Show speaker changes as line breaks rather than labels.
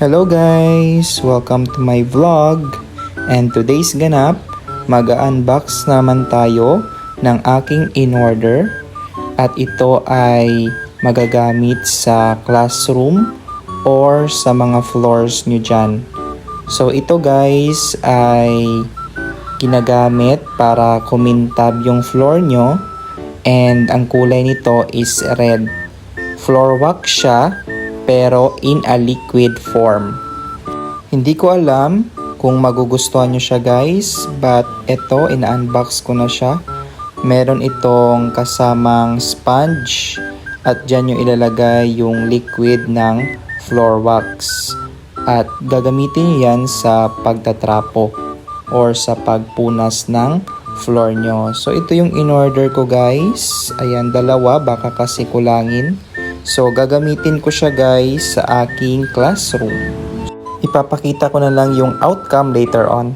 Hello guys! Welcome to my vlog. And today's ganap, mag-unbox naman tayo ng aking in-order. At ito ay magagamit sa classroom or sa mga floors nyo dyan. So ito guys ay ginagamit para kumintab yung floor nyo. And ang kulay nito is red. Floor wax siya pero in a liquid form. Hindi ko alam kung magugustuhan nyo siya guys, but ito, ina-unbox ko na siya. Meron itong kasamang sponge at dyan yung ilalagay yung liquid ng floor wax. At gagamitin nyo yan sa pagtatrapo or sa pagpunas ng floor nyo. So ito yung in-order ko guys. Ayan, dalawa, baka kasi kulangin. So, gagamitin ko siya guys sa aking classroom. Ipapakita ko na lang yung outcome later on.